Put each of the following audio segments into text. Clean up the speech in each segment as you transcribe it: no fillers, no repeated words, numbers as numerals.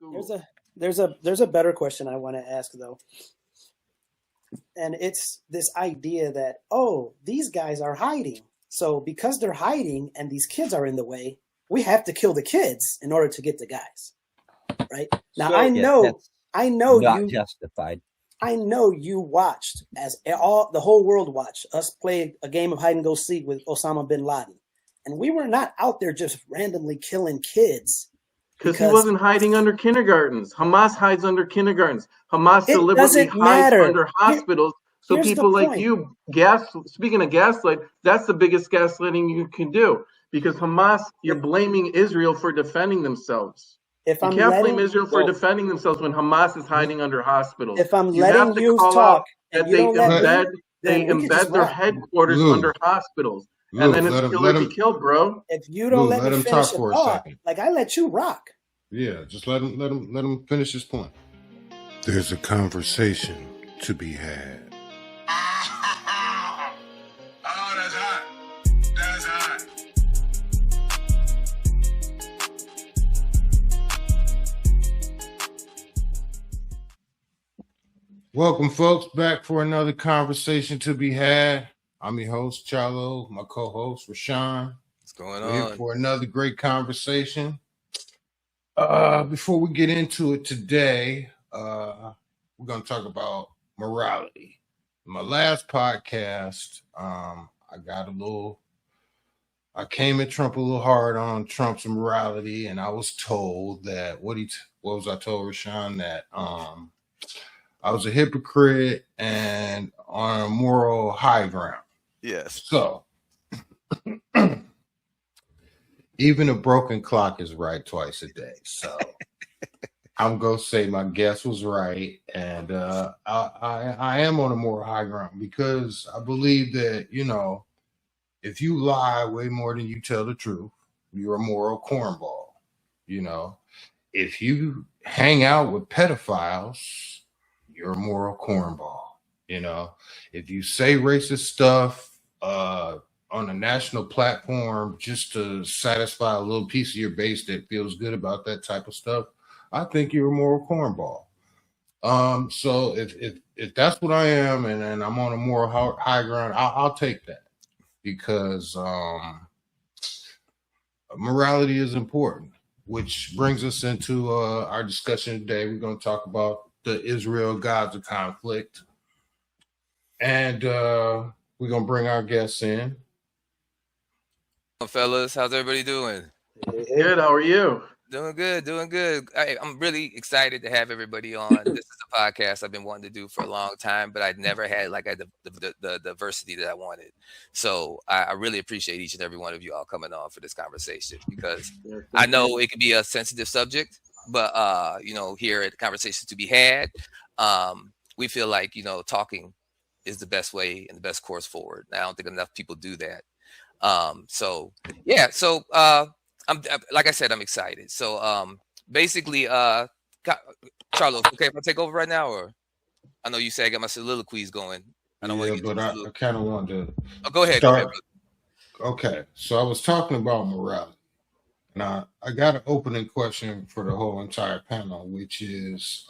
school. There's a better question I want to ask though. And it's this idea that, oh, these guys are hiding. So because they're hiding and these kids are in the way, we have to kill the kids in order to get the guys. Right? Now So, I know not you justified. I know you watched the whole world watched us play a game of hide and go seek with Osama bin Laden. And we were not out there just randomly killing kids. Because he wasn't hiding under kindergartens. Hamas hides under kindergartens. Hamas deliberately hides under hospitals. So people like you, speaking of gaslight, that's the biggest gaslighting you can do. Because Hamas, you're blaming Israel for defending themselves. You can't blame Israel for defending themselves when Hamas is hiding under hospitals. If I'm letting you talk, that they embed their headquarters under hospitals. Luke, and then it's kill or be killed, bro. If you don't let him talk for a second. Like I let you rock. Yeah, just let him finish his point. There's a conversation to be had. Oh, that's hot. That's hot. Welcome, folks, back for another conversation to be had. I'm your host, Charlo, my co-host, Rashawn. What's going We're on? here for another great conversation. Before we get into it today, we're going to talk about morality. In my last podcast, I came at Trump a little hard on Trump's morality, and I was told that what was I told Rashawn? That I was a hypocrite and on a moral high ground. Yes. So, even a broken clock is right twice a day. So, I'm going to say my guess was right. And I am on a moral high ground because I believe that, if you lie way more than you tell the truth, you're a moral cornball. If you hang out with pedophiles, you're a moral cornball. If you say racist stuff on a national platform just to satisfy a little piece of your base that feels good about that type of stuff, I think you're a moral cornball. So if that's what I am and I'm on a moral high ground, I'll take that because morality is important, which brings us into our discussion today. We're going to talk about the Israel-Gaza conflict. And we're going to bring our guests in. Fellas, how's everybody doing? Good, how are you? Doing good. I'm really excited to have everybody on. This is a podcast I've been wanting to do for a long time, but I'd never had the diversity that I wanted. So I really appreciate each and every one of you all coming on for this conversation because I know it can be a sensitive subject, but here at Conversation to be Had, we feel like talking is the best way and the best course forward. I don't think enough people do that. So I'm like I said, I'm excited. So basically, Charlo, okay if I take over right now, or I know you said I got my soliloquies going. I don't want to get I kind of wanted to. Oh, go ahead. Go ahead. Okay, so I was talking about morality. Now I got an opening question for the whole entire panel, which is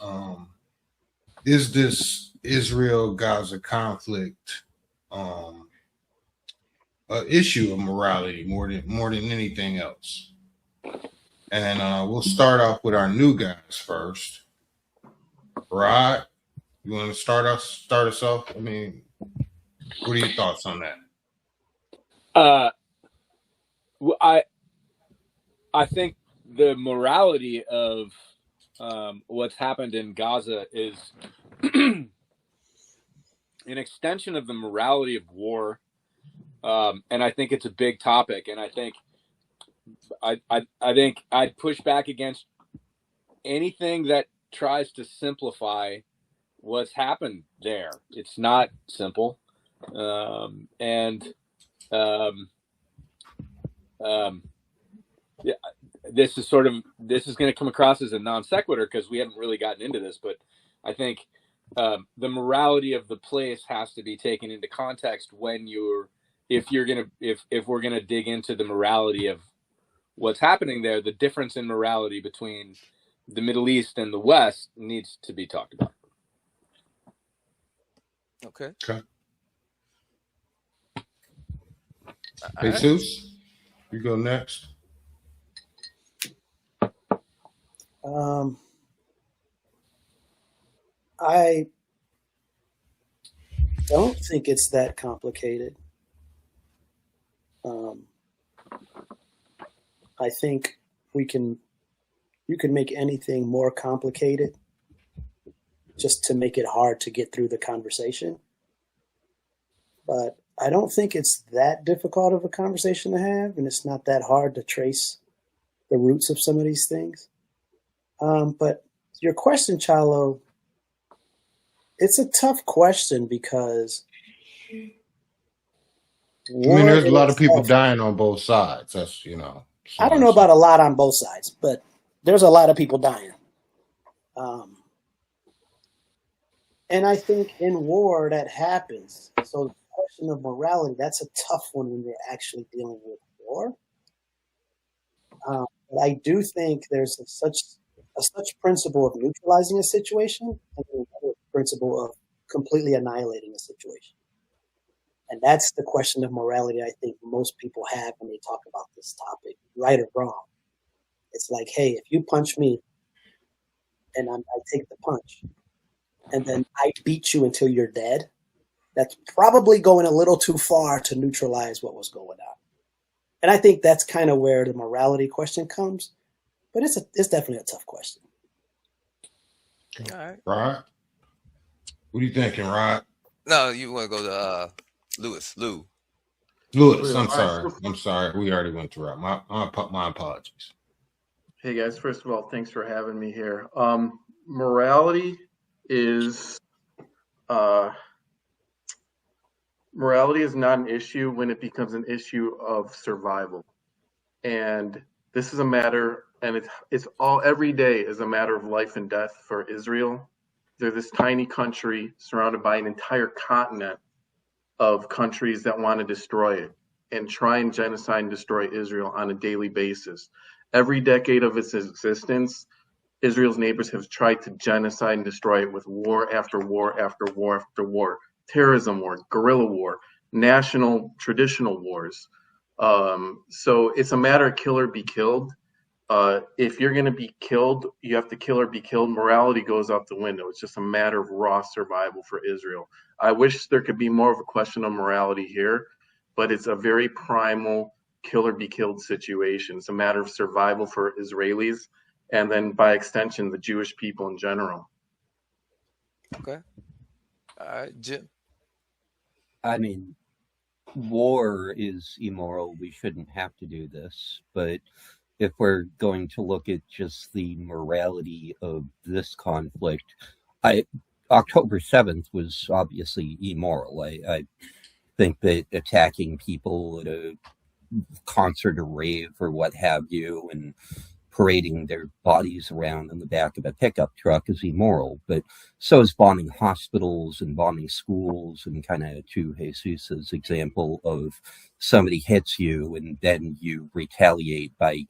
this Israel-Gaza conflict an issue of morality more than anything else? And we'll start off with our new guys first. Rod, you want to start us off? I mean, what are your thoughts on that? I think the morality of what's happened in Gaza is an extension of the morality of war, and I think it's a big topic. And I think I'd push back against anything that tries to simplify what's happened there. It's not simple, yeah, this is going to come across as a non sequitur because we haven't really gotten into this, but I think the morality of the place has to be taken into context if we're gonna dig into the morality of what's happening there. The difference in morality between the Middle East and the West needs to be talked about. Okay. Jesus, you go next. I don't think it's that complicated. I think you can make anything more complicated just to make it hard to get through the conversation. But I don't think it's that difficult of a conversation to have, and it's not that hard to trace the roots of some of these things. But your question, Chalo, it's a tough question because there's a lot of people dying on both sides. That's, I don't know about a lot on both sides, but there's a lot of people dying. And I think in war that happens. So the question of morality, that's a tough one when you're actually dealing with war. But I do think there's such principle of neutralizing a situation and another principle of completely annihilating a situation. And that's the question of morality I think most people have when they talk about this topic, right or wrong. It's like, hey, if you punch me and I take the punch and then I beat you until you're dead, that's probably going a little too far to neutralize what was going on. And I think that's kind of where the morality question comes. But it's definitely a tough question. All right. Rod? What are you thinking, Rod? No, you want to go to Lewis. I'm sorry. We already went through it. My apologies. Hey guys, first of all, thanks for having me here. Morality is not an issue when it becomes an issue of survival. And this is a matter, and it's all every day is a matter of life and death for Israel. They're this tiny country surrounded by an entire continent of countries that want to destroy it and try and genocide and destroy Israel on a daily basis. Every decade of its existence, Israel's neighbors have tried to genocide and destroy it with war after war after war after war, terrorism war, guerrilla war, national traditional wars. So it's a matter of kill or be killed. If you're going to be killed, you have to kill or be killed. Morality goes out the window. It's just a matter of raw survival for Israel. I wish there could be more of a question of morality here, but it's a very primal kill or be killed situation. It's a matter of survival for Israelis and then by extension, the Jewish people in general. Okay. All right, Jim. I mean, war is immoral. We shouldn't have to do this. But if we're going to look at just the morality of this conflict, October 7th was obviously immoral. I think that attacking people at a concert or rave or what have you and parading their bodies around in the back of a pickup truck is immoral, but so is bombing hospitals and bombing schools, and kind of to Jesus's example of somebody hits you and then you retaliate by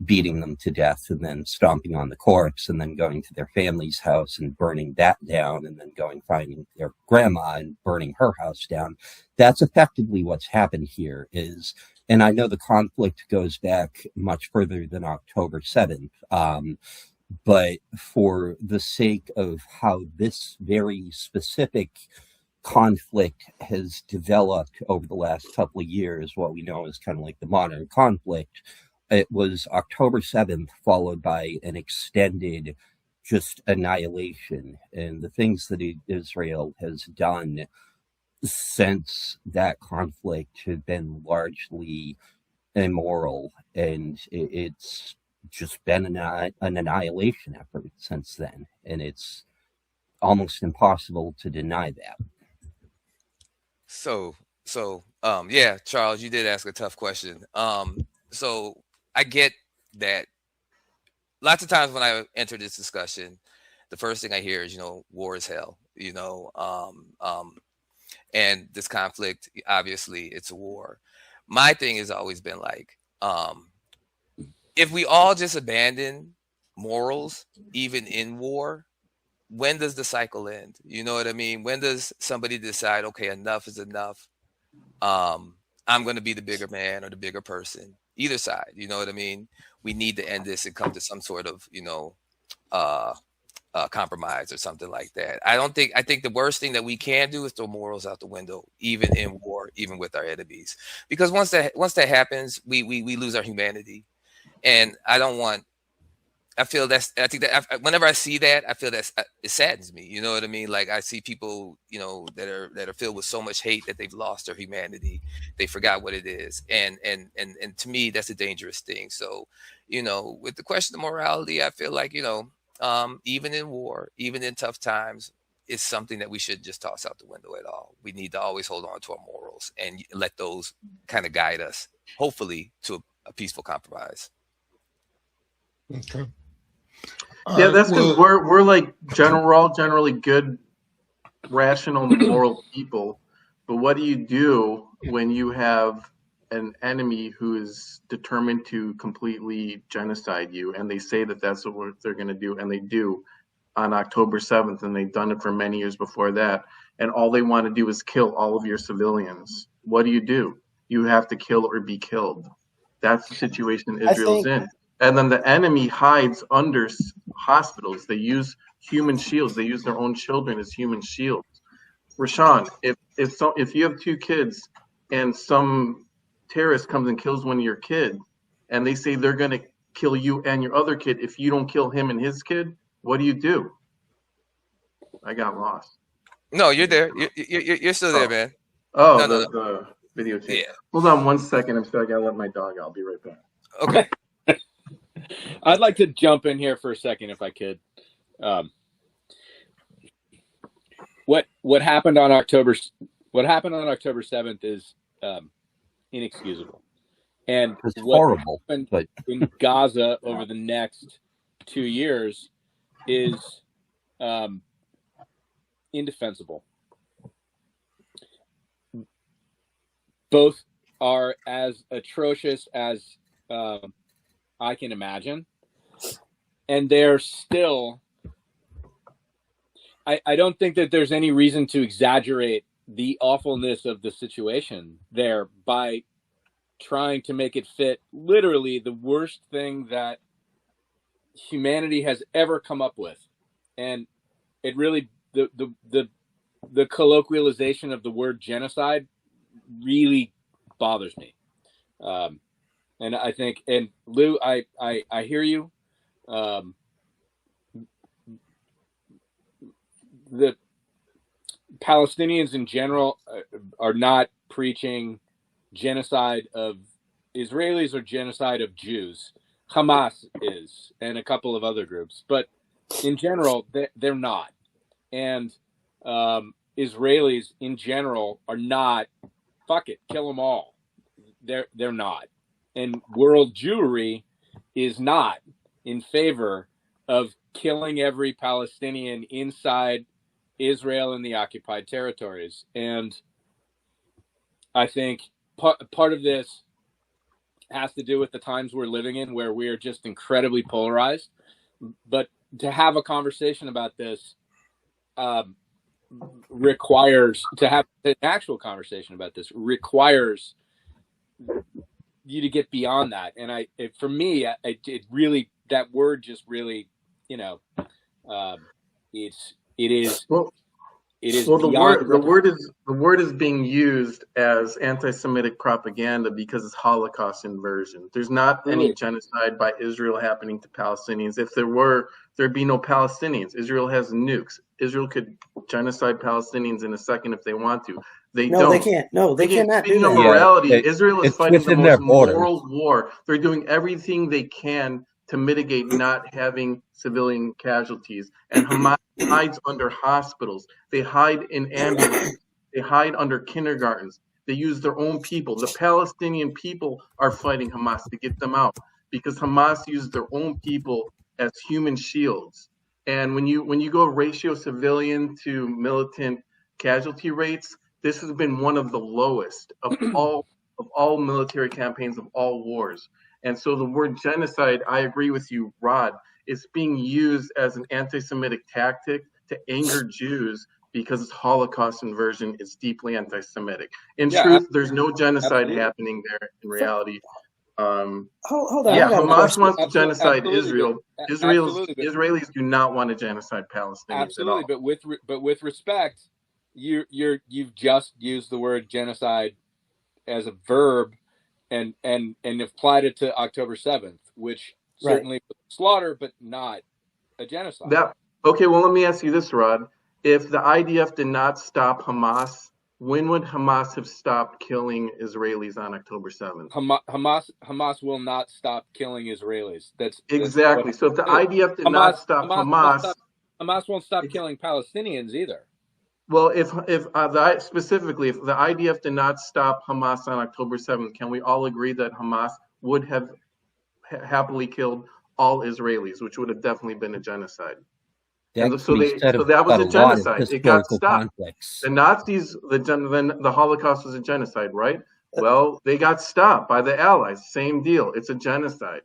beating them to death and then stomping on the corpse and then going to their family's house and burning that down and then going finding their grandma and burning her house down. That's effectively what's happened here is, and I know the conflict goes back much further than October 7th, but for the sake of how this very specific conflict has developed over the last couple of years, what we know is kind of like the modern conflict, it was October 7th followed by an extended just annihilation. And the things that Israel has done since that conflict have been largely immoral, and it's just been an annihilation effort since then, and it's almost impossible to deny that. So yeah, Charles, you did ask a tough question. So I get that lots of times when I enter this discussion, the first thing I hear is, war is hell, and this conflict, obviously it's a war. My thing has always been like, if we all just abandon morals, even in war, when does the cycle end? You know what I mean? When does somebody decide, okay, enough is enough? I'm going to be the bigger man or the bigger person, either side. You know what I mean? We need to end this and come to some sort of, compromise or something like that. I think the worst thing that we can do is throw morals out the window, even in war, even with our enemies, because once that happens, we lose our humanity. And I think that whenever I see that, I feel that it saddens me. You know what I mean? Like, I see people, that are filled with so much hate that they've lost their humanity. They forgot what it is. And to me, that's a dangerous thing. So, with the question of morality, I feel like, even in war, even in tough times, it's something that we shouldn't just toss out the window at all. We need to always hold on to our morals and let those kind of guide us, hopefully, to a peaceful compromise. Okay. Yeah, that's because we're like generally good, rational, moral people. But what do you do when you have an enemy who is determined to completely genocide you, and they say that that's what they're going to do, and they do on October 7th, and they've done it for many years before that, and all they want to do is kill all of your civilians? What do? You have to kill or be killed. That's the situation Israel's in. And then the enemy hides under hospitals. They use human shields. They use their own children as human shields. Rashawn, if you have two kids and some terrorist comes and kills one of your kids, and they say they're going to kill you and your other kid if you don't kill him and his kid, what do? I got lost. No, you're there. You're still there, man. Oh, no. The videotape. Yeah. Hold on 1 second. I'm sorry. I got to let my dog out. I'll be right back. Okay. I'd like to jump in here for a second, if I could. What happened on October 7th is inexcusable, and It's what horrible, happened but in Gaza over the next 2 years is indefensible. Both are as atrocious as I can imagine, and they're still. I don't think that there's any reason to exaggerate the awfulness of the situation there by trying to make it fit literally the worst thing that humanity has ever come up with. And it really, the colloquialization of the word genocide really bothers me. And I think, and Lou, I hear you. The Palestinians in general are not preaching genocide of Israelis or genocide of Jews. Hamas is, and a couple of other groups, but in general, they're not. And Israelis in general are not. Fuck it, kill them all. They're not. And world Jewry is not in favor of killing every Palestinian inside Israel and the occupied territories. And I think part of this has to do with the times we're living in, where we are just incredibly polarized. But to have a conversation about this requires you to get beyond that. And for me, it really, that word just really, it is. Well, the word is being used as anti-Semitic propaganda because it's Holocaust inversion. There's not any genocide by Israel happening to Palestinians. If there were, there'd be no Palestinians. Israel has nukes. Israel could genocide Palestinians in a second if they want to. They don't. They can't. No, they cannot do that. Speaking of morality, Israel is fighting the most moral war. They're doing everything they can to mitigate not having civilian casualties. And Hamas hides under hospitals. They hide in ambulances. They hide under kindergartens. They use their own people. The Palestinian people are fighting Hamas to get them out because Hamas used their own people as human shields. And when you go ratio civilian to militant casualty rates, this has been one of the lowest of all military campaigns of all wars. And so the word genocide, I agree with you, Rod. it's being used as an anti-Semitic tactic to anger Jews because it's Holocaust inversion. It's deeply anti-Semitic. In truth, there's no genocide happening there in reality. Hold on. Yeah, Hamas wants to genocide Israel. Israelis do not want to genocide Palestinians at all. But with respect, you've just used the word genocide as a verb, and applied it to October 7th, which certainly was slaughter, but not a genocide. Okay, well, let me ask you this, Rod. If the IDF did not stop Hamas, when would Hamas have stopped killing Israelis on October 7th? Hamas will not stop killing Israelis. That's exactly. So if the IDF did not stop Hamas, Hamas won't stop killing Palestinians either. Well, if specifically, if the IDF did not stop Hamas on October 7th, can we all agree that Hamas would have happily killed all Israelis, which would have definitely been a genocide? So that was a genocide. It got stopped. The Nazis, the Holocaust was a genocide, right? Well, they got stopped by the Allies. Same deal. It's a genocide.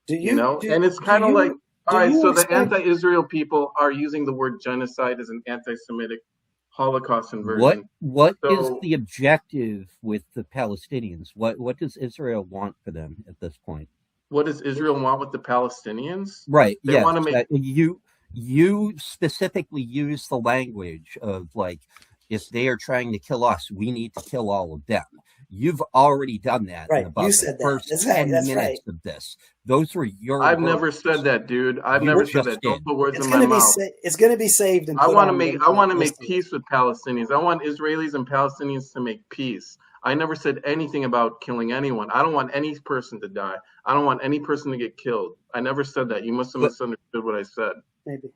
And it's kind of like, all right, so the anti-Israel people are using the word genocide as an anti-Semitic Holocaust inversion. What is the objective with the Palestinians? What does Israel want for them at this point? What does Israel want with the Palestinians? Right. They want to make you specifically use the language of like, if they are trying to kill us, we need to kill all of them. You've already done that in about the first 10 minutes of this. Those were your I've words. never said that, dude. I've never said that. Don't put words in my mouth. It's going to be saved. And I want to make peace with Palestinians. I want Israelis and Palestinians to make peace. I never said anything about killing anyone. I don't want any person to die. I don't want any person to get killed. I never said that. You must have misunderstood what I said. Maybe.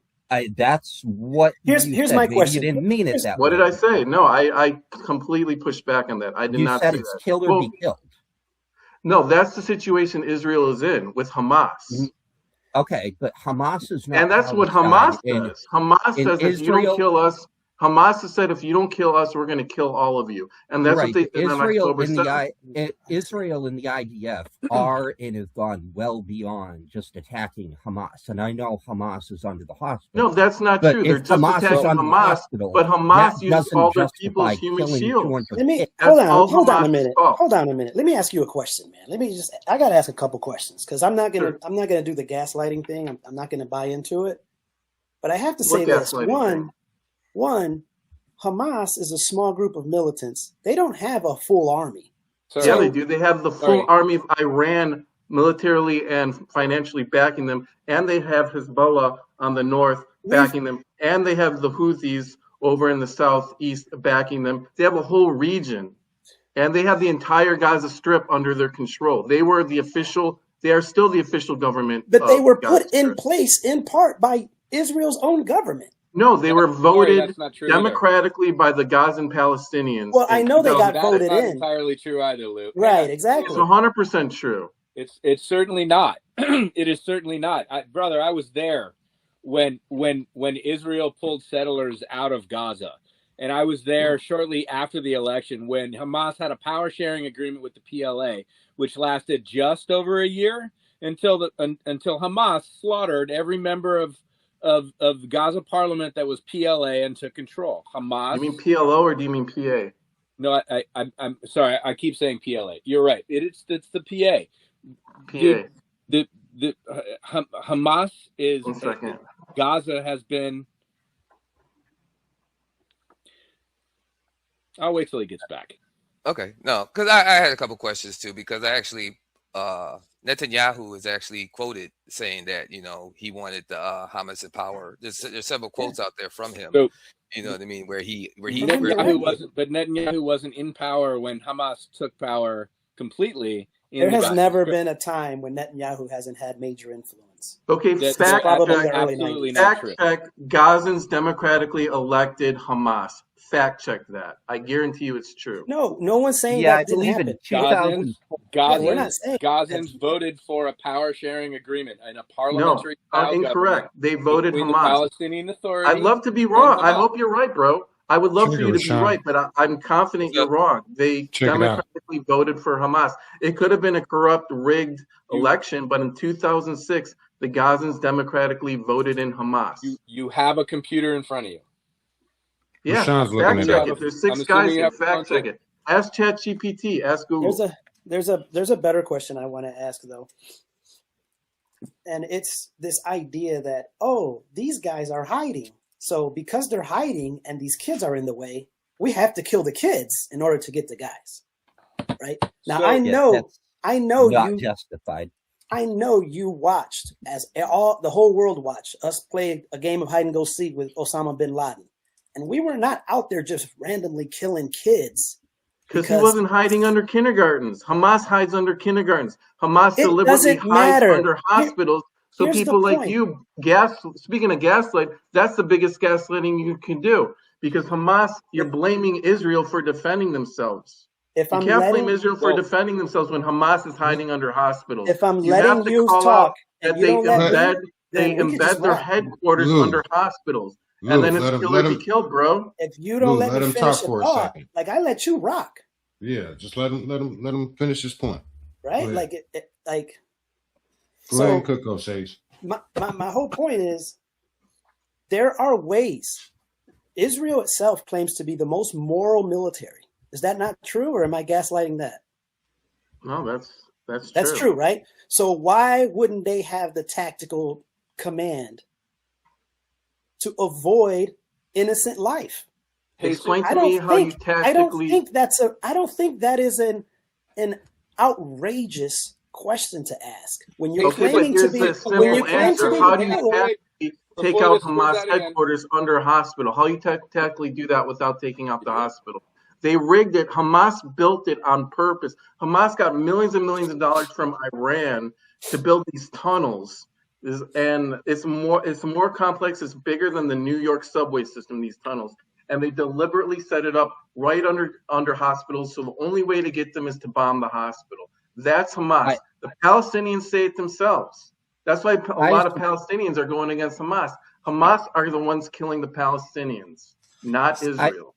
That's what here's my question. You didn't mean it that way. What did I say? No, I completely pushed back on that. I did not say that. You said it's kill or be killed. No, that's the situation Israel is in with Hamas. Okay, but Hamas is not. And that's what Hamas does. Hamas says if you don't kill us, Hamas has said if you don't kill us, we're going to kill all of you. And that's what they did on October 7th. Israel and the IDF are and have gone well beyond just attacking Hamas. And I know Hamas is under the hospital. No, that's not true. They're just attacking Hamas, but Hamas uses all their people's human shields. Hold on a minute. Hold on a minute. Let me ask you a question, man. I got to ask a couple questions because I'm not going to do the gaslighting thing. I'm not going to buy into it. But I have to say this. One, Hamas is a small group of militants. They don't have a full army. Yeah, they do. They have the full army of Iran militarily and financially backing them, and they have Hezbollah on the north backing them, and they have the Houthis over in the southeast backing them. They have a whole region, and they have the entire Gaza Strip under their control. They are still the official government. But they were put in place in part by Israel's own government. No, they were voted democratically by the Gazan Palestinians. Well, I know they got voted in. That's not entirely true either, Luke. Right, exactly. It's 100% true. It's certainly not. It is certainly not. Brother, I was there when Israel pulled settlers out of Gaza. And I was there shortly after the election when Hamas had a power sharing agreement with the PLA, which lasted just over a year until Hamas slaughtered every member of Gaza parliament that was PLA and took control. Hamas. You mean PLO or do you mean PA? No, I'm sorry. I keep saying PLA. You're right. It's the PA. PA. The Hamas is. 1 second. Gaza has been. I'll wait till he gets back. Okay, no, because I had a couple questions too, because I actually Netanyahu is actually quoted saying that he wanted the Hamas in power. There's several quotes out there from him. So, you know what I mean? Where Netanyahu wasn't in power when Hamas took power completely. There has never been a time when Netanyahu hasn't had major influence. Okay, fact check. Gazans democratically elected Hamas. Fact check that. I guarantee you it's true. No one's saying that didn't happen. Gazans voted for a power sharing agreement and a parliamentary. No, incorrect. They voted Hamas. The Palestinian Authority. I'd love to be wrong. I hope you're right, bro. I would love for you to be Rashawn. right, but I'm confident you're wrong. They Check it out. democratically voted for Hamas. It could have been a corrupt, rigged election, but in 2006, the Gazans democratically voted in Hamas. You have a computer in front of you. Yeah, Rashawn's looking fact it check up. it. There's 6 I'm guys assuming you here. have a phone Fact check too. it. Ask ChatGPT. Ask Google. There's a better question I want to ask though, and it's this idea that, oh, these guys are hiding, so because they're hiding and these kids are in the way, we have to kill the kids in order to get the guys. Right now, So- I know not you justified. I know you watched, as the whole world watched, us play a game of hide and go seek with Osama bin Laden, and we were not out there just randomly killing kids. Because he wasn't hiding under kindergartens. Hamas hides under kindergartens. Hamas deliberately doesn't hides matter. under hospitals. So Here's the people like point. you, speaking of gaslight, that's the biggest gaslighting you can do. Because Hamas, you're blaming Israel for defending themselves. If You I'm can't blame letting Israel for defending themselves when Hamas is hiding under hospitals. if I'm You have letting to you call talk out and that you they don't let me, embed then we could just their rap. headquarters Lou. under hospitals. Lou, And then it's let him- kill let or be him- killed, bro. If you don't Lou, let let me him finish talk a for a thought, second. like I let you rock, Yeah, just let him finish his point. right? Go ahead. So Go ahead and cook, Sage. my whole point is there are ways. Israel itself claims to be the most moral military. Is that not true, or am I gaslighting that? No, that's That's true, right? So why wouldn't they have the tactical command to avoid innocent life? Explain to me how you tactically. I don't think that is an outrageous question to ask when you're Okay, but claiming to here's be. the When simple you claim answer. to be How do you moral, tactically take Before out this goes Hamas out again. headquarters under a hospital? How you tactically do that without taking out the hospital? They rigged it. Hamas built it on purpose. Hamas got millions and millions of dollars from Iran to build these tunnels. And it's more complex. It's bigger than the New York subway system, these tunnels. And they deliberately set it up right under hospitals. So the only way to get them is to bomb the hospital. That's Hamas. The Palestinians say it themselves. That's why a lot of Palestinians are going against Hamas. Hamas are the ones killing the Palestinians, not Israel.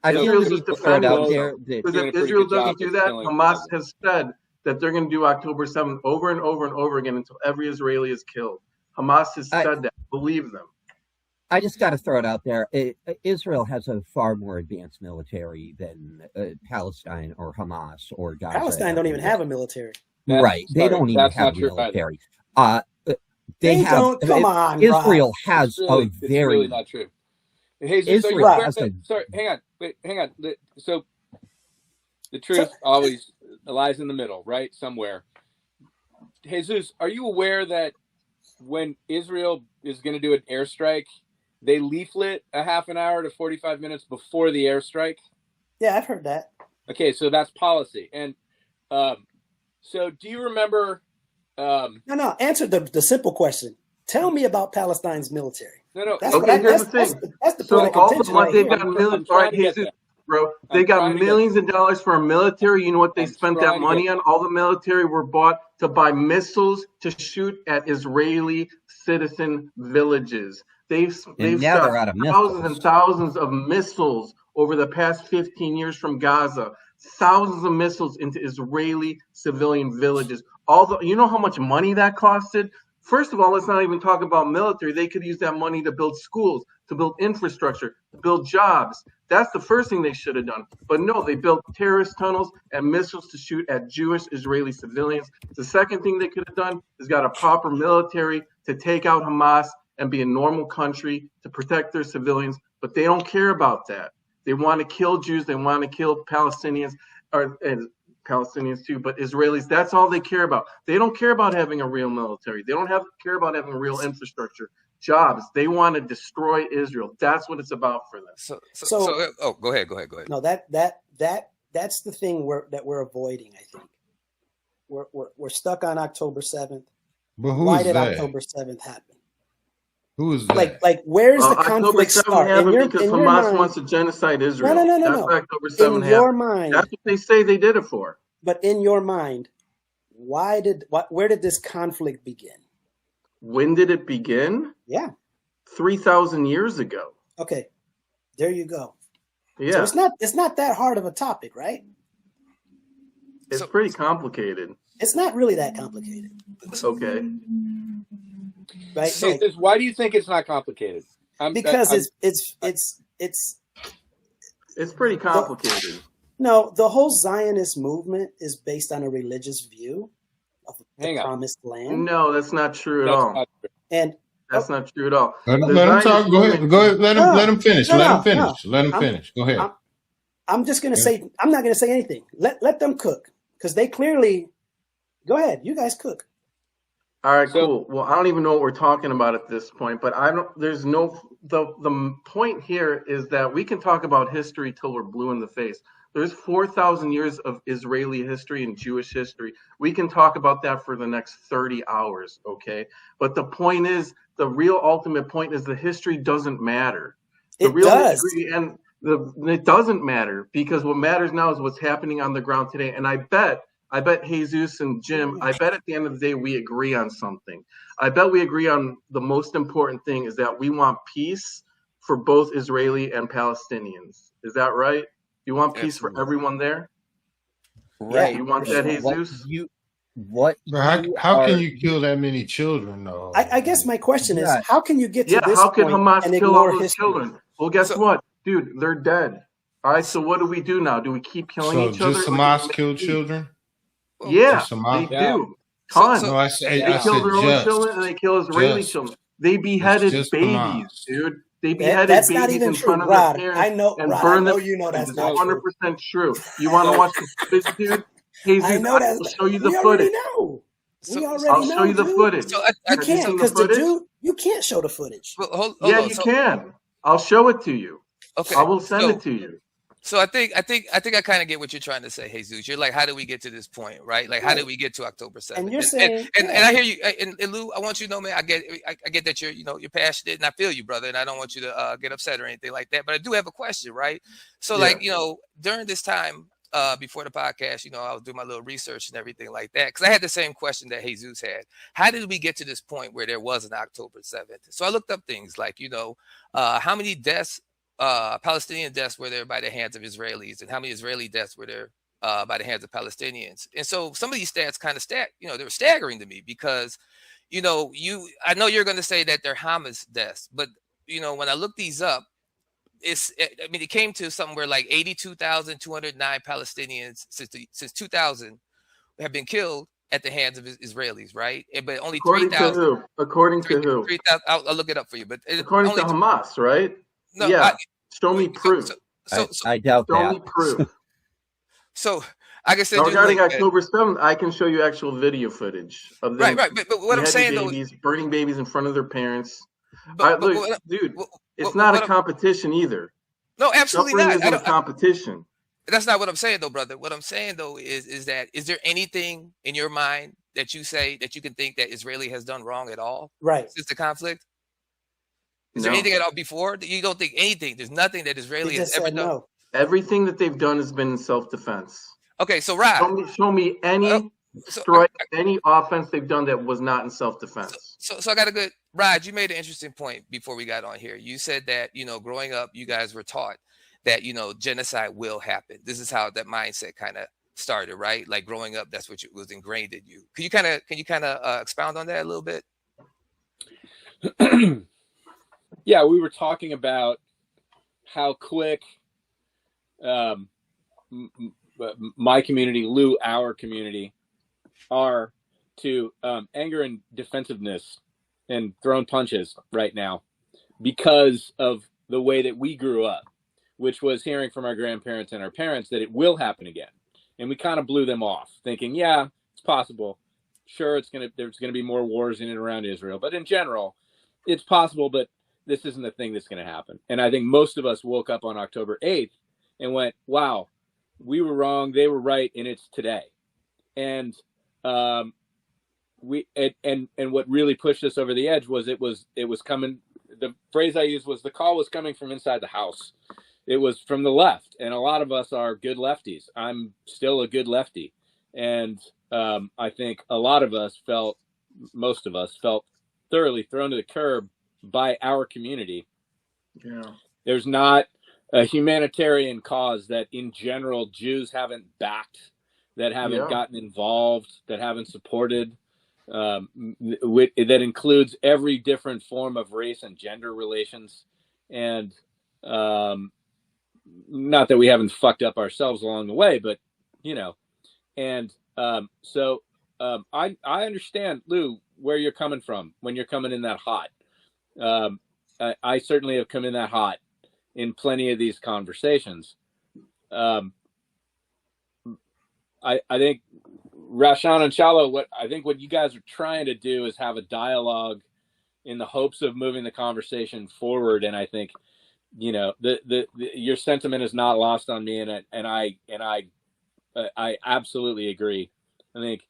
Israel's just defending themselves. Because if Israel doesn't do that, Hamas has said that they're going to do October 7th over and over and over again until every Israeli is killed. Hamas has said that. Believe them. I just got to throw it out there. Israel has a far more advanced military than Palestine or Hamas or Gaza. Palestine don't even have a military. Right. They don't even have a military. They have. Don't. Come on, Israel Rob. has a It's very. really not true. Hey, Israel has a. Sorry, hang on. Wait, hang on. So the truth always lies in the middle, right? Somewhere. Jesus, are you aware that when Israel is going to do an airstrike, they leaflet a half an hour to 45 minutes before the airstrike? Yeah, I've heard that. Okay, so that's policy. And so do you remember... No, answer the simple question. Tell me about Palestine's military. No. That's okay, here's the thing. That's the So point of all the contention money right they've here. got millions. All right, Jesus, bro. They got millions of dollars for a military. You know what they spent that money on? All the military were bought to buy missiles to shoot at Israeli citizen villages. They've shot thousands and thousands of missiles over the past 15 years from Gaza. Thousands of missiles into Israeli civilian villages. You know how much money that costed? First of all, let's not even talk about military. They could use that money to build schools, to build infrastructure, to build jobs. That's the first thing they should have done. But no, they built terrorist tunnels and missiles to shoot at Jewish Israeli civilians. The second thing they could have done is got a proper military to take out Hamas and be a normal country to protect their civilians. But they don't care about that. They want to kill Jews. They want to kill Palestinians, and Palestinians too, but Israelis, that's all they care about. They don't care about having a real military. They don't care about having real infrastructure, jobs. They want to destroy Israel. That's what it's about for them. So go ahead. No, that's the thing that we're avoiding, I think. We're stuck on October 7th. But why did October 7th happen? Who is that? Like where's the conflict start? Because Hamas wants to genocide Israel. No. That's why October 7th happened. Your mind. That's what they say they did it for. But in your mind, where did this conflict begin? When did it begin? Yeah. 3,000 years ago. Okay. There you go. Yeah. So it's not that hard of a topic, right? It's pretty complicated. It's not really that complicated. Okay. Right? So why do you think it's not complicated? Because it's pretty complicated. The whole Zionist movement is based on a religious view of the promised land. No, that's not true at all. And that's not true at all. Let him talk. Go ahead. Let him finish. Let him finish. Go ahead. I'm just going to say, I'm not going to say anything. Let them cook, because they clearly. Go ahead. You guys cook. All right, cool. Well, I don't even know what we're talking about at this point, but the point here is that we can talk about history till we're blue in the face. There's 4,000 years of Israeli history and Jewish history. We can talk about that for the next 30 hours, okay? But the point is, the real ultimate point is the history doesn't matter. It doesn't matter, because what matters now is what's happening on the ground today. And I bet Jesus and Jim, I bet at the end of the day, we agree on something. I bet we agree on the most important thing is that we want peace for both Israeli and Palestinians. Is that right? You want peace for everyone there? Right. Yeah, you want that, Jesus? How can you kill that many children, though? I guess my question is, how can you get to this how can point Hamas and kill all ignore those history? children? Well, guess what? Dude, they're dead. All right, so what do we do now? Do we keep killing each other? Just Hamas kill children? Yeah, they do. Tons. No, I they kill their own children and they kill Israeli children. They beheaded babies, dude. They beheaded babies in front of their parents and burned them. You know that's not 100% true. You want to watch the footage, dude? Jesus, I'll show you the footage. I'll show you the footage. You can't, because the dude, you can't show the footage. You can. I'll show it to you. Okay. I will send it to you. So I think I kind of get what you're trying to say, Jesus. You're like, how do we get to this point, right? Like, how did we get to October 7th? And you're saying, and I hear you. And Lou, I want you to know, man. I get that you're passionate, and I feel you, brother. And I don't want you to get upset or anything like that. But I do have a question, right? So, during this time before the podcast, I was doing my little research and everything like that, because I had the same question that Jesus had. How did we get to this point where there was an October 7th? So I looked up things like, how many deaths. Palestinian deaths were there by the hands of Israelis, and how many Israeli deaths were there by the hands of Palestinians. And so some of these stats kind of they were staggering to me, because, I know you're going to say that they're Hamas deaths, but, when I look these up, it came to somewhere like 82,209 Palestinians since 2000 have been killed at the hands of Israelis, right? But only 3,000. According to who? 3,000. I'll look it up for you. But according to Hamas, right? No, show me proof. I doubt that. Show me proof. So I can say regarding October 7th, I can show you actual video footage of them. Right. But what I'm saying burning babies in front of their parents. Dude, it's not a competition either. No, absolutely not. It's not a competition. That's not what I'm saying, though, brother. What I'm saying, though, is there anything in your mind that you say that you can think that Israeli has done wrong at all? Right. Since the conflict? Is there anything at all before? You don't think anything? There's nothing that Israeli has ever done? No. Everything that they've done has been in self-defense. Okay, so Rob. Show me any any offense they've done that was not in self-defense. So I got a good... Rod, you made an interesting point before we got on here. You said that, growing up, you guys were taught that, genocide will happen. This is how that mindset kind of started, right? Like growing up, that's what was ingrained in you. Can you kind of expound on that a little bit? Yeah, we were talking about how quick my community, Lou, our community, are to anger and defensiveness and throwing punches right now because of the way that we grew up, which was hearing from our grandparents and our parents that it will happen again. And we kind of blew them off thinking, yeah, it's possible. Sure, there's going to be more wars in and around Israel. But in general, it's possible, but this isn't the thing that's going to happen. And I think most of us woke up on October 8th and went, wow, we were wrong. They were right. And it's today. And what really pushed us over the edge was it was coming. The phrase I used was the call was coming from inside the house. It was from the left. And a lot of us are good lefties. I'm still a good lefty. And I think most of us felt thoroughly thrown to the curb by our community. Yeah. There's not a humanitarian cause that in general Jews haven't backed, that haven't gotten involved, that haven't supported, that includes every different form of race and gender relations. And not that we haven't fucked up ourselves along the way, but, you know, and so I understand, Lou, where you're coming from when you're coming in that hot. I certainly have come in that hot in plenty of these conversations. I think Rashan and Shallow, what you guys are trying to do is have a dialogue in the hopes of moving the conversation forward. And I think, you know, your sentiment is not lost on me, and I absolutely agree. I think,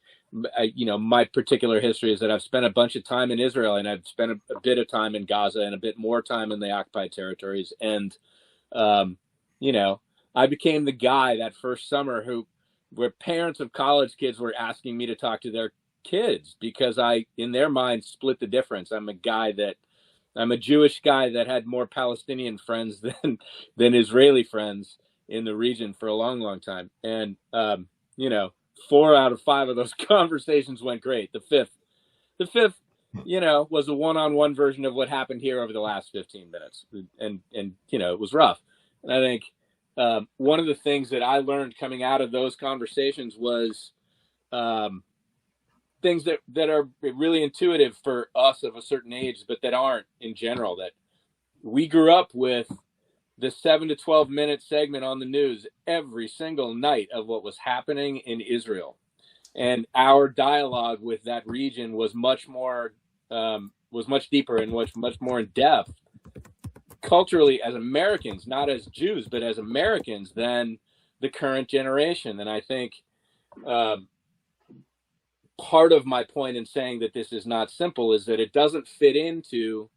you know, my particular history is that I've spent a bunch of time in Israel, and I've spent a bit of time in Gaza and a bit more time in the occupied territories. And, you know, I became the guy that first summer where parents of college kids were asking me to talk to their kids because I, in their mind, split the difference. I'm a Jewish guy that had more Palestinian friends than Israeli friends in the region for a long, long time. And, you know, 4 out of 5 of those conversations went great. The fifth, you know, was a one-on-one version of what happened here over the last 15 minutes. And you know, it was rough. And I think one of the things that I learned coming out of those conversations was things that are really intuitive for us of a certain age, but that aren't in general. That we grew up with the 7 to 12 minute segment on the news every single night of what was happening in Israel. And our dialogue with that region was much deeper and much more in depth culturally as Americans, not as Jews, but as Americans than the current generation. And I think part of my point in saying that this is not simple is that it doesn't fit into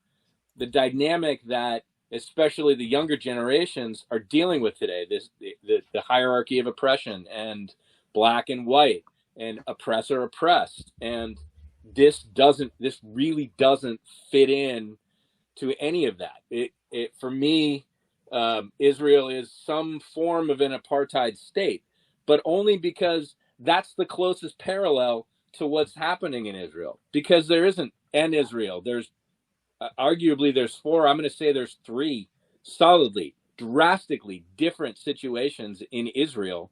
the dynamic that especially the younger generations are dealing with today. The hierarchy of oppression and black and white and oppressor oppressed. And this really doesn't fit in to any of that. It for me, Israel is some form of an apartheid state, but only because that's the closest parallel to what's happening in Israel, because there isn't an Israel. There's arguably there's 4. I'm going to say there's 3 solidly, drastically different situations in Israel.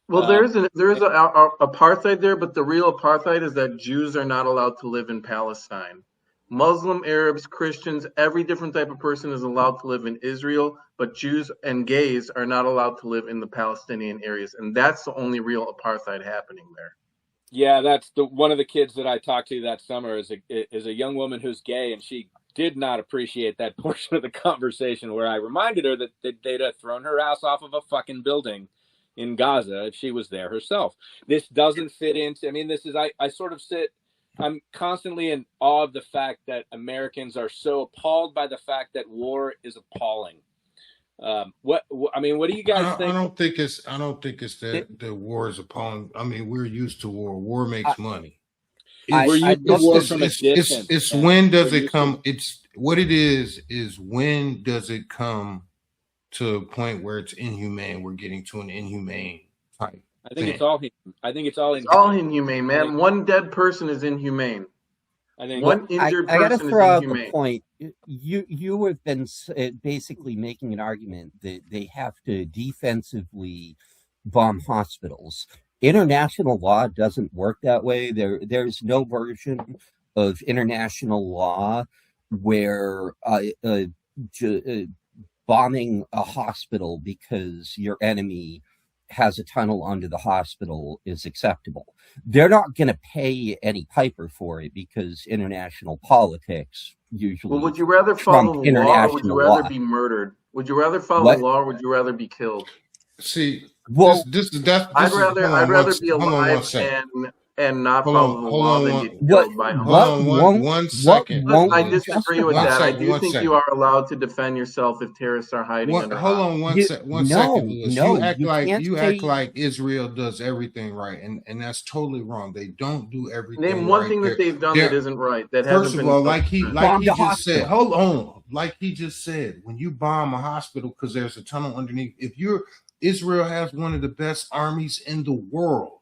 Well, there is a apartheid there, but the real apartheid is that Jews are not allowed to live in Palestine. Muslim, Arabs, Christians, every different type of person is allowed to live in Israel, but Jews and gays are not allowed to live in the Palestinian areas, and that's the only real apartheid happening there. Yeah, that's one of the kids that I talked to that summer is a young woman who's gay, and she did not appreciate that portion of the conversation where I reminded her that they'd have thrown her ass off of a fucking building in Gaza if she was there herself. This doesn't fit into, I mean, this is, I sort of I'm constantly in awe of the fact that Americans are so appalled by the fact that war is appalling. What do you guys think? I don't think it's that the war is appalling. I mean, we're used to war. War makes money. We're used to war from a distance. It's when does it come? It's what it is when does it come to a point where it's inhumane? We're getting to an inhumane type. I think it's all inhumane, man. One dead person is inhumane. I think one injured person. I got to throw out the point. You have been basically making an argument that they have to defensively bomb hospitals. International law doesn't work that way. There's no version of international law where bombing a hospital because your enemy has a tunnel under the hospital is acceptable. They're not going to pay any piper for it because international politics usually. Well, would you rather follow the law or would you rather be murdered? Would you rather follow the law or would you rather be killed? See, well, I'd rather be alive and not follow the law than get killed by Hamas. Hold on one second. I disagree with that. I do think you are allowed to defend yourself if terrorists are hiding under Hold on one second, Lewis. No, you act like Israel does everything right, and that's totally wrong. They don't do everything. Name one right. thing that they've done that isn't right. That first hasn't of all, been like he just said. Hold on, like he just said, when you bomb a hospital because there's a tunnel underneath. If Israel has one of the best armies in the world.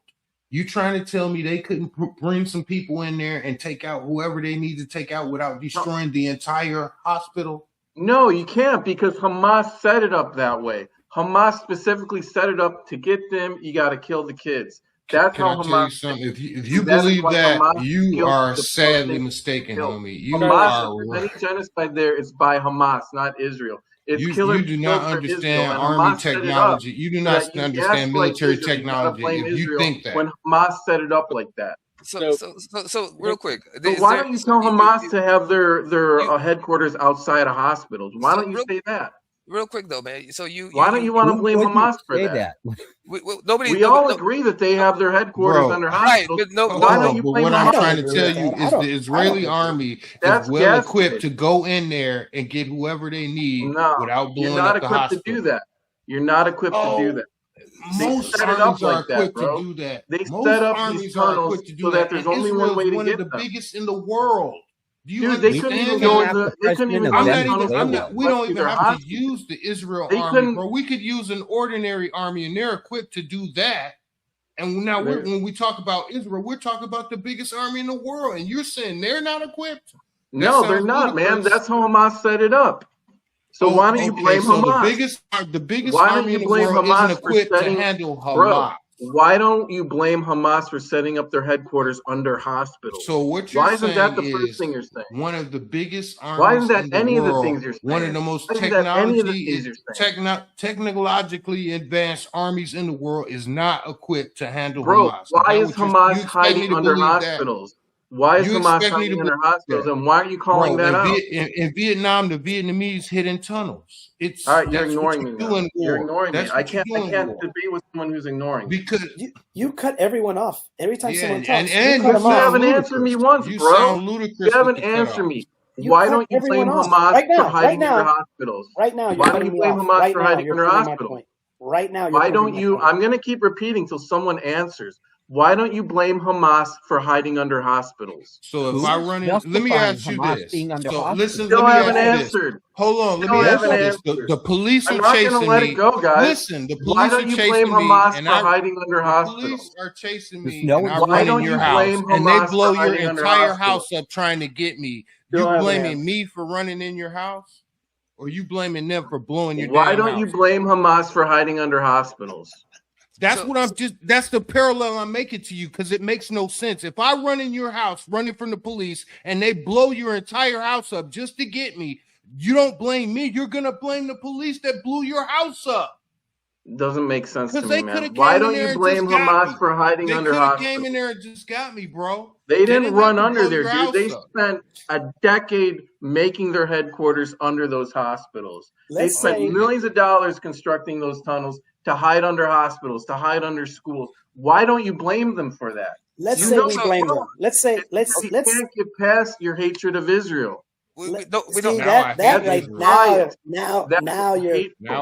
You trying to tell me they couldn't bring some people in there and take out whoever they need to take out without destroying the entire hospital? No, you can't, because Hamas set it up that way. Hamas specifically set it up to get them. You got to kill the kids. That's Can how I tell you Hamas. something? If you believe that, you are sadly mistaken, homie. You Hamas, any genocide there, it's by Hamas, not Israel. You do not understand army technology. You do not understand military technology if you think that. When Hamas set it up like that. So real quick. Why don't you tell Hamas to have their headquarters outside of hospitals? Why don't you say that? Real quick though, man. So why don't you want to blame Hamas for that? We all agree that they have their headquarters under hospitals. Right, but why don't you blame what Hamas? I'm trying to tell you is the Israeli army is well equipped to go in there and get whoever they need without blowing up the hospital. You're not equipped to do that. You're not equipped to do that. Most armies are equipped to do that. They set up these tunnels so that there's only one way to get them. One of the biggest in the world. Dude, they couldn't even go in the. They couldn't even. We don't even have to use the Israel army, bro. We could use an ordinary army, and they're equipped to do that. And now, when we talk about Israel, we're talking about the biggest army in the world, and you're saying they're not equipped? No, they're not, man. That's how Hamas set it up. So why don't you blame Hamas? The biggest army in the world isn't equipped to handle Hamas. Bro, why don't you blame Hamas for setting up their headquarters under hospitals? So what you're saying that the first thing you're saying? One of the biggest armies why isn't that in the any world, of the things you're saying? One of the most technologically advanced armies in the world is not equipped to handle Hamas. Why is Hamas hiding under hospitals? Why is Hamas hiding under hospitals? And why are you calling that out? In Vietnam, the Vietnamese hid in tunnels. All right, you're ignoring me. You're ignoring me. I can't debate with someone who's ignoring me. Because you cut everyone off every time someone talks. And you haven't answered me once, bro. You haven't answered me. Why don't you blame Hamas for hiding under hospitals? Right now, why don't you blame Hamas for hiding under hospitals? Right now, why don't you? I'm going to keep repeating till someone answers. Why don't you blame Hamas for hiding under hospitals? So if I run in, let me ask you this. So listen, still haven't answered. Hold on, let me ask you this. The police are chasing me. Listen, the police are chasing me, and I'm hiding under hospitals. The police are chasing me, and I run in your house, and they blow your entire house up trying to get me. You blaming me for running in your house, or you blaming them for blowing your? Why don't you blame Hamas for hiding under hospitals? That's the parallel I'm making to you, because it makes no sense. If I run in your house, running from the police, and they blow your entire house up just to get me, you don't blame me. You're going to blame the police that blew your house up. Doesn't make sense to me, man. Why don't you blame Hamas for hiding under hospitals? They came in there and just got me, bro. They didn't run under there, dude. They spent a decade making their headquarters under those hospitals. They spent millions of dollars constructing those tunnels to hide under hospitals, to hide under schools. Why don't you blame them for that? Let's say we blame them. Let's you can't get past your hatred of Israel. Now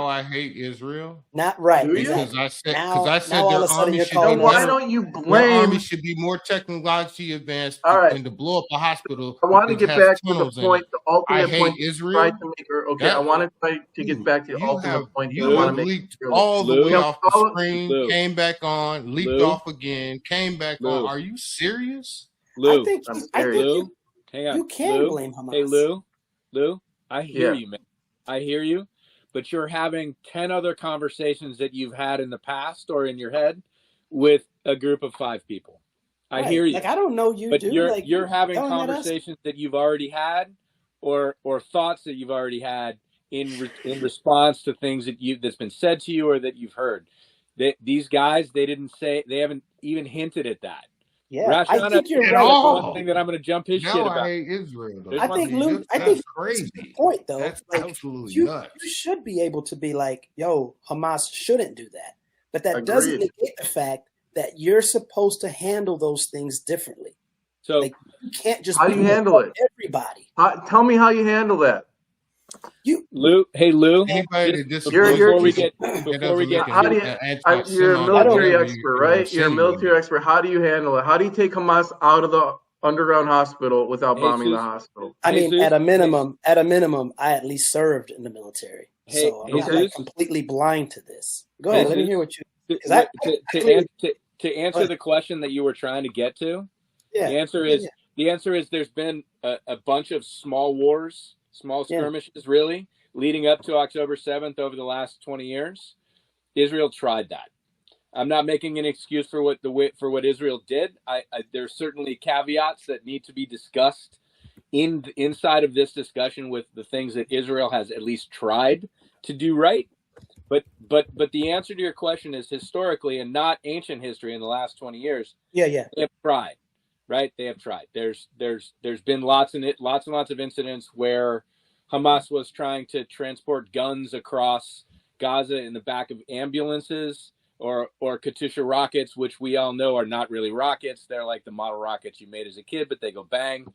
I hate Israel. Not right. Because I said their army should be. Why don't you blame? Their army should be more technologically advanced than to blow up a hospital. I want to get back to the point, the ultimate point. Israel. I want to try to get back to the ultimate point. You have leaked all the way off the screen, came back on, leaked off again, came back on. Are you serious? I think hang on. You can blame Hamas. Hey, Lou, I hear you, man. I hear you, but you're having 10 other conversations that you've had in the past or in your head with a group of 5 people. I hear you. Like, I don't know you, but dude. You're having conversations that you've already had or thoughts that you've already had in response to things that's been said to you or that you've heard. These guys, they haven't even hinted at that. Yeah, I think you're right. One thing that I'm going to jump his shit about. I hate Israel, though. I think Luke. I think crazy. That's the point, though. That's absolutely nuts. You should be able to be like, "Yo, Hamas shouldn't do that," but that doesn't negate the fact that you're supposed to handle those things differently. So like, you can't just how do you handle it? Everybody. Tell me how you handle that. Lou, Anybody that before we get you're a military expert, right? You're a military expert. How do you handle it? How do you take Hamas out of the underground hospital without bombing the hospital? I mean, at a minimum, I at least served in the military, so I'm not like completely blind to this. Go ahead, let me hear what you. To answer the question that you were trying to get to, the answer is there's been a bunch of small wars, small skirmishes, really, leading up to October 7th over the last 20 years. Israel tried that. I'm not making an excuse for what Israel did. There's certainly caveats that need to be discussed inside of this discussion with the things that Israel has at least tried to do right. But the answer to your question is historically and not ancient history in the last 20 years. They have tried, right? They have tried. There's been lots and lots of incidents where Hamas was trying to transport guns across Gaza in the back of ambulances or Katyusha rockets, which we all know are not really rockets. They're like the model rockets you made as a kid, but they go bang.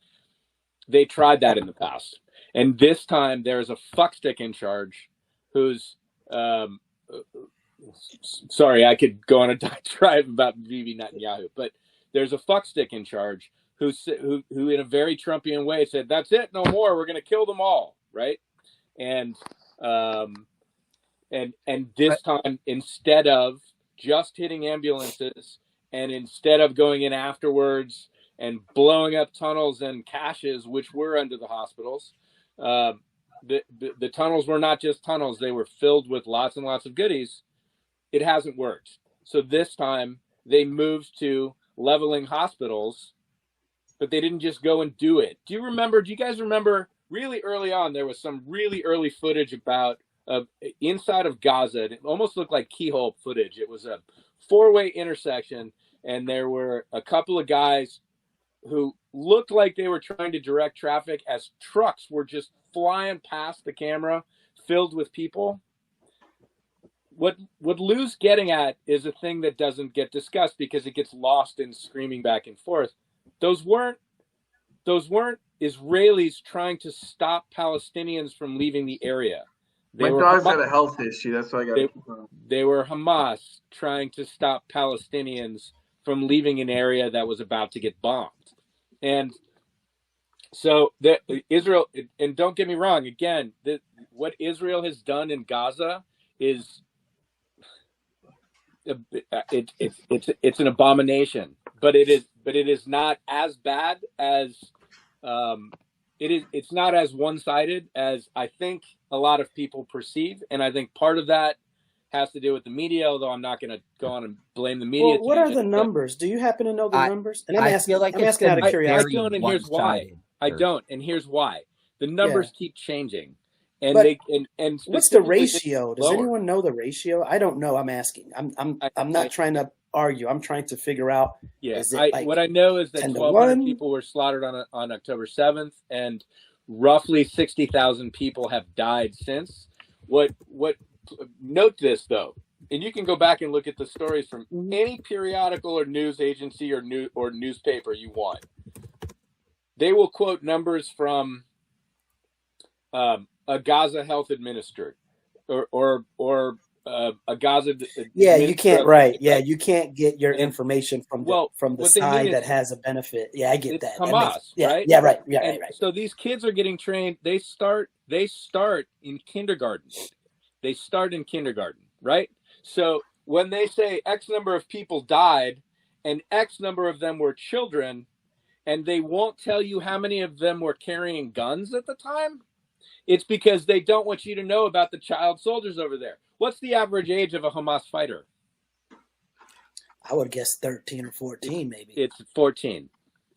They tried that in the past. And this time there's a fuckstick in charge who's sorry, I could go on a diatribe about Bibi Netanyahu, but there's a fuckstick in charge who in a very Trumpian way said, "That's it, no more. We're going to kill them all," right? And this time, instead of just hitting ambulances and instead of going in afterwards and blowing up tunnels and caches, which were under the hospitals, the tunnels were not just tunnels. They were filled with lots and lots of goodies. It hasn't worked. So this time they moved to leveling hospitals, but they didn't just go and do it. Do you guys remember really early on, there was some really early footage about inside of Gaza. It almost looked like keyhole footage. It was a 4-way intersection, and there were a couple of guys who looked like they were trying to direct traffic as trucks were just flying past the camera filled with people. What Lou's getting at is a thing that doesn't get discussed because it gets lost in screaming back and forth. Those weren't Israelis trying to stop Palestinians from leaving the area. My dog's got a health issue. That's why I got to keep on. They were Hamas trying to stop Palestinians from leaving an area that was about to get bombed. And so Israel, and don't get me wrong, again, what Israel has done in Gaza is it's an abomination, but it is not as bad as it's not as one-sided as I think a lot of people perceive, and I think part of that has to do with the media, although I'm not going to go on and blame the media. Well, what are the numbers? Do you happen to know the numbers? And I'm asking out of curiosity. I don't, and here's why. I don't, and here's why. The numbers keep changing. And what's the ratio? Does anyone know the ratio? I don't know. I'm asking. I'm not trying to argue. I'm trying to figure out. What I know is that 1,200 people were slaughtered on October 7th, and roughly 60,000 people have died since. Note this though, and you can go back and look at the stories from any periodical or news agency or newspaper you want. They will quote numbers from a Gaza health administrator or a Gaza. You can't. Right. Yeah, you can't get your information from the side that has a benefit. Yeah, I get that. Hamas, right? Yeah, right. Yeah, right. So these kids are getting trained. They start in kindergarten. They start in kindergarten, right? So when they say X number of people died and X number of them were children, and they won't tell you how many of them were carrying guns at the time, it's because they don't want you to know about the child soldiers over there. What's the average age of a Hamas fighter? I would guess 13 or 14, maybe. It's 14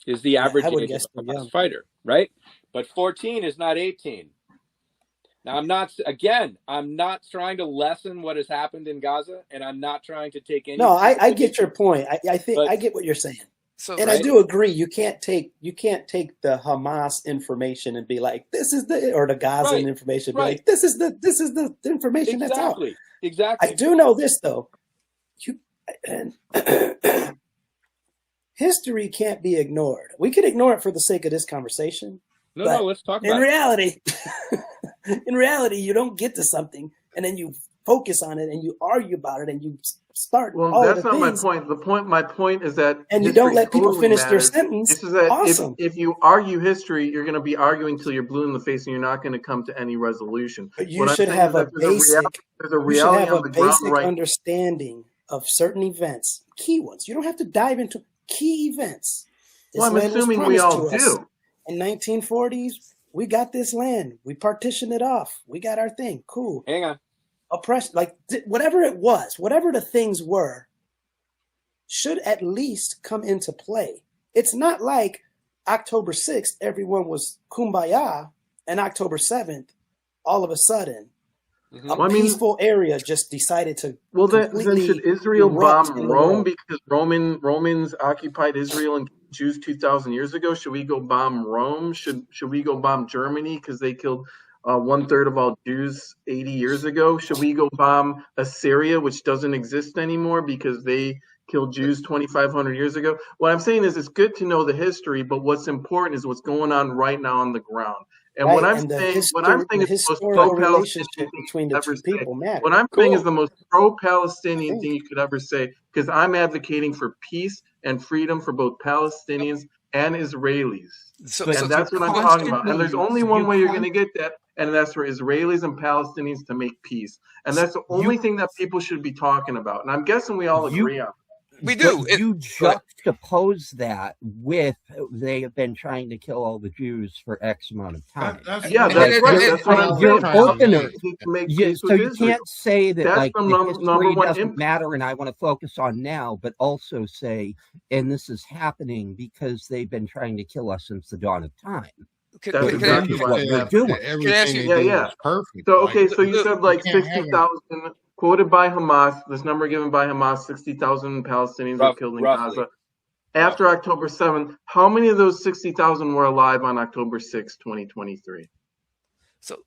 is the average age of a Hamas fighter, right? But 14 is not 18. Now, I'm not trying to lessen what has happened in Gaza, and I'm not trying to take any. No, I get your point. I think I get what you're saying. I do agree. You can't take the Hamas information and be like, this is or the Gaza information and be like, this is the information that's out. Exactly. I do know this though. And history can't be ignored. We could ignore it for the sake of this conversation. No, let's talk about it. In reality, you don't get to something and then you focus on it and you argue about it and you start. Well, that's not my point. My point is that, and you don't let people finish their sentence. This is that awesome. if you argue history, you're going to be arguing till you're blue in the face, and you're not going to come to any resolution. But you should have a basic understanding of certain events, key ones. You don't have to dive into key events. Well, I'm assuming we all do. In 1940s, we got this land. We partitioned it off. We got our thing. Cool. Hang on. Oppression, like whatever it was, whatever the things were, should at least come into play. It's not like October 6th, everyone was kumbaya, and October 7th, all of a sudden, a peaceful area just decided to. Well, then should Israel bomb Rome because Romans occupied Israel and Jews 2,000 years ago? Should we go bomb Rome? Should we go bomb Germany because they killed 1/3 of all Jews 80 years ago? Should we go bomb Assyria, which doesn't exist anymore because they killed Jews 2,500 years ago? What I'm saying is it's good to know the history, but what's important is what's going on right now on the ground. And what I'm saying is the most pro-Palestinian between the two people matter. What I'm saying is the most pro-Palestinian thing you could ever say, because I'm advocating for peace and freedom for both Palestinians and Israelis. And that's what I'm talking about. And there's only one way you're going to get that, and that's for Israelis and Palestinians to make peace. And that's the only thing that people should be talking about. And I'm guessing we all agree on. We do. You juxtapose that with they have been trying to kill all the Jews for X amount of time. That's right. That's what I'm saying. So you can't say that like history doesn't matter and I want to focus on now, but also say, and this is happening because they've been trying to kill us since the dawn of time. That's exactly what we're doing. Yeah. Perfect. So, okay, so you said like 60,000 quoted by Hamas, this number given by Hamas, 60,000 Palestinians were killed in Gaza. After October 7th, how many of those 60,000 were alive on October 6th, 2023? So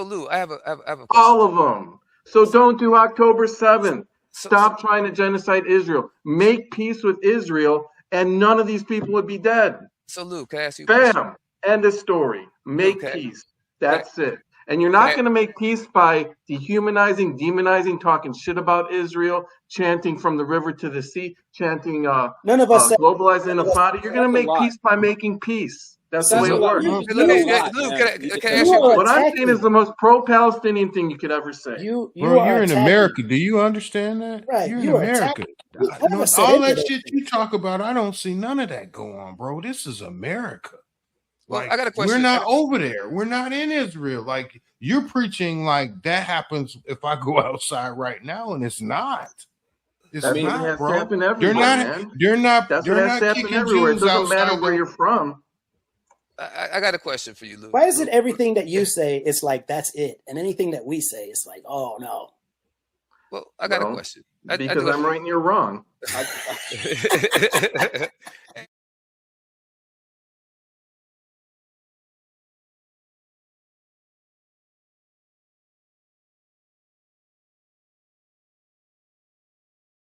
Lou, I have a question. All of them. So don't do October 7th. Stop trying to genocide Israel. Make peace with Israel, and none of these people would be dead. So Lou, can I ask you a question? Bam! End of story. Make peace. That's it. And you're not going to make peace by dehumanizing, demonizing, talking shit about Israel, chanting from the river to the sea, chanting none of us globalizing a party. You're going to make peace by making peace. That's the way it works. Lou, can I ask you what I'm saying is the most pro-Palestinian thing you could ever say. You're in America. Do you understand that? Right. You're in America. All that shit you talk about, I don't see none of that go on, bro. This is America. Well, I got a question. We're not over there. We're not in Israel. Like you're preaching like that happens if I go outside right now, and it's not. It's not, bro. They're not kicking everywhere. It Jews doesn't matter outside where you're from. I got a question for you, Lou. Why is it everything that you say is like that's it, and anything that we say is like, oh no? Well, I got a question. Because I'm right and you're wrong.